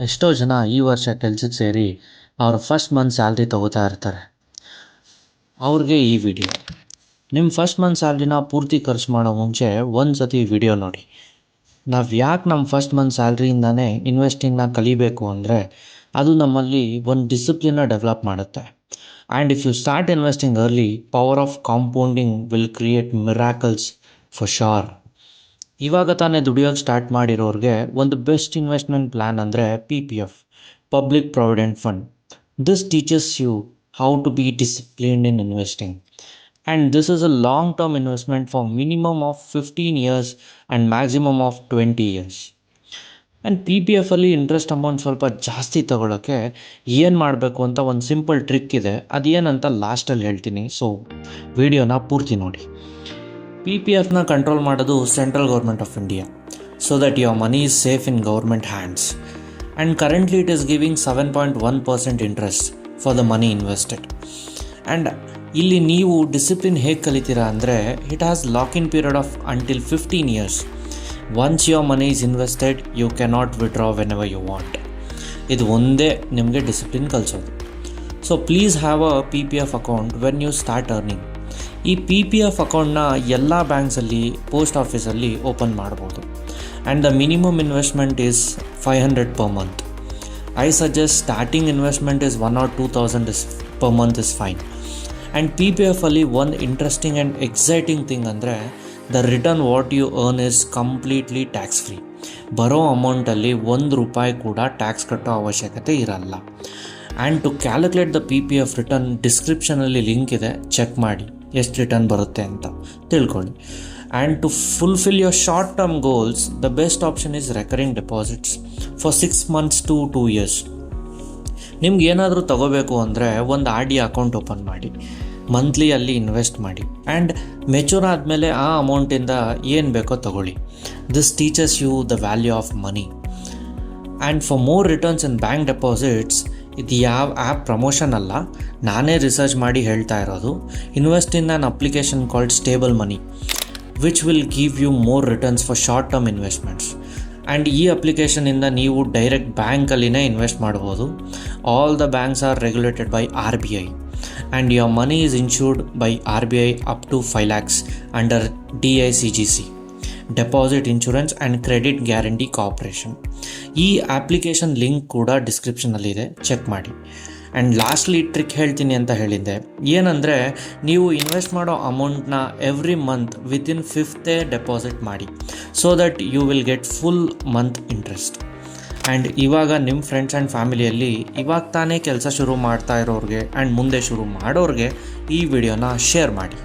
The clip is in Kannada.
ಎಷ್ಟೋ ಜನ ಈ ವರ್ಷ ಕೆಲ್ಸಕ್ಕೆ ಸೇರಿ ಅವ್ರ ಫಸ್ಟ್ ಮಂತ್ ಸ್ಯಾಲ್ರಿ ತಗೋತಾ ಇರ್ತಾರೆ. ಅವ್ರಿಗೆ ಈ ವಿಡಿಯೋ. ನಿಮ್ಮ ಫಸ್ಟ್ ಮಂತ್ ಸ್ಯಾಲ್ರಿನ ಪೂರ್ತಿ ಖರ್ಚು ಮಾಡೋ ಮುಂಚೆ ಒಂದು ಸತಿ ವಿಡಿಯೋ ನೋಡಿ. ನಾವು ಯಾಕೆ ನಮ್ಮ ಫಸ್ಟ್ ಮಂತ್ ಸ್ಯಾಲ್ರಿಯಿಂದನೇ ಇನ್ವೆಸ್ಟಿಂಗ್ನ ಕಲಿಬೇಕು ಅಂದರೆ ಅದು ನಮ್ಮಲ್ಲಿ ಒಂದು ಡಿಸಿಪ್ಲಿನ್ನ ಡೆವಲಪ್ ಮಾಡುತ್ತೆ. And if you start investing early, power of compounding will create miracles for sure. ಇವಾಗ ತಾನೇ ದುಡಿಯೋಕ್ಕೆ ಸ್ಟಾರ್ಟ್ ಮಾಡಿರೋರಿಗೆ ಒಂದು ಬೆಸ್ಟ್ ಇನ್ವೆಸ್ಟ್ಮೆಂಟ್ ಪ್ಲ್ಯಾನ್ ಅಂದರೆ PPF, public provident fund. This teaches you how to be disciplined in investing. And this is a long term investment for minimum of 15 years and maximum of 20 years. And PPF ಅಲ್ಲಿ ಇಂಟ್ರೆಸ್ಟ್ ಅಮೌಂಟ್ ಸ್ವಲ್ಪ ಜಾಸ್ತಿ ತಗೊಳ್ಳೋಕ್ಕೆ ಏನು ಮಾಡಬೇಕು ಅಂತ ಒಂದು ಸಿಂಪಲ್ ಟ್ರಿಕ್ ಇದೆ. ಅದೇನಂತ ಲಾಸ್ಟಲ್ಲಿ ಹೇಳ್ತೀನಿ, ಸೊ ವಿಡಿಯೋನ ಪೂರ್ತಿ ನೋಡಿ. PPFನ ಕಂಟ್ರೋಲ್ ಮಾಡೋದು central government of India, so that your money is safe in government hands. And currently it is giving 7.1% interest for the money invested. And ಇಲ್ಲಿ ನೀವು ಡಿಸಿಪ್ಲಿನ್ ಹೇಗೆ ಕಲಿತೀರಾ ಅಂದರೆ it has lock in period of until 15 years. Once your money is invested you cannot withdraw whenever you want. ಇದು ಒಂದೇ ನಿಮಗೆ ಡಿಸಿಪ್ಲಿನ್ ಕಲಿಸೋದು. So please have a PPF account when you start earning. ಈ PPF ಅಕೌಂಟ್ನ ಎಲ್ಲ ಬ್ಯಾಂಕ್ಸಲ್ಲಿ, ಪೋಸ್ಟ್ ಆಫೀಸಲ್ಲಿ ಓಪನ್ ಮಾಡ್ಬೋದು. And the minimum investment is 500 per month. I suggest starting investment is 1 or 2,000 per month is fine. And PPF ಅಲ್ಲಿ ಒಂದು ಇಂಟ್ರೆಸ್ಟಿಂಗ್ ಆ್ಯಂಡ್ ಎಕ್ಸೈಟಿಂಗ್ ಥಿಂಗ್ ಅಂದರೆ the return what you earn is completely tax free. ಬರೋ ಅಮೌಂಟಲ್ಲಿ ₹1 ಕೂಡ ಟ್ಯಾಕ್ಸ್ ಕಟ್ಟೋ ಅವಶ್ಯಕತೆ ಇರಲ್ಲ. And to calculate the PPF return ಡಿಸ್ಕ್ರಿಪ್ಷನಲ್ಲಿ ಲಿಂಕ್ ಇದೆ, ಚೆಕ್ ಮಾಡಿ ಎಷ್ಟು ರಿಟರ್ನ್ ಬರುತ್ತೆ ಅಂತ ತಿಳ್ಕೊಳ್ಳಿ. And to fulfil your short term goals the best option is recurring deposits for 6 months to 2 years. ನಿಮ್ಗೆ ಏನಾದರೂ ತಗೋಬೇಕು ಅಂದರೆ ಒಂದು RD ಅಕೌಂಟ್ ಓಪನ್ ಮಾಡಿ, ಮಂತ್ಲಿ ಅಲ್ಲಿ ಇನ್ವೆಸ್ಟ್ ಮಾಡಿ. ಆ್ಯಂಡ್ ಮೆಚೂರ್ ಆದಮೇಲೆ ಆ ಅಮೌಂಟಿಂದ ಏನು ಬೇಕೋ ತಗೊಳ್ಳಿ. This teaches you the value of money. And for more returns in bank deposits, ಇದು ಯಾವ ಆ್ಯಪ್ ಪ್ರಮೋಷನ್ ಅಲ್ಲ, ನಾನೇ ರಿಸರ್ಚ್ ಮಾಡಿ ಹೇಳ್ತಾ ಇರೋದು. Invest in an application called stable money which will give you more returns for short term investments. And ಈ ಅಪ್ಲಿಕೇಶನಿಂದ ನೀವು ಡೈರೆಕ್ಟ್ ಬ್ಯಾಂಕಲ್ಲಿನೇ ಇನ್ವೆಸ್ಟ್ ಮಾಡ್ಬೋದು. All the banks are regulated by RBI and your money is insured by RBI up to 5 lakhs under DICGC, deposit insurance and credit guarantee corporation. ಈ ಅಪ್ಲಿಕೇಶನ್ ಲಿಂಕ್ ಕೂಡ ಡಿಸ್ಕ್ರಿಪ್ಷನಲ್ಲಿದೆ, ಚೆಕ್ ಮಾಡಿ. ಆ್ಯಂಡ್ ಲಾಸ್ಟ್ಲಿ ಟ್ರಿಕ್ ಹೇಳ್ತೀನಿ ಅಂತ ಹೇಳಿದ್ದೆ, ಏನಂದರೆ ನೀವು ಇನ್ವೆಸ್ಟ್ ಮಾಡೋ ಅಮೌಂಟ್ನ every month within 5th deposit ಮಾಡಿ, so that you will get full month interest. And ಇವಾಗ ನಿಮ್ಮ ಫ್ರೆಂಡ್ಸ್ ಆ್ಯಂಡ್ ಫ್ಯಾಮಿಲಿಯಲ್ಲಿ ಇವಾಗ ತಾನೇ ಕೆಲಸ ಶುರು ಮಾಡ್ತಾ ಇರೋರಿಗೆ ಆ್ಯಂಡ್ ಮುಂದೆ ಶುರು ಮಾಡೋರಿಗೆ ಈ ವಿಡಿಯೋನ ಶೇರ್ ಮಾಡಿ.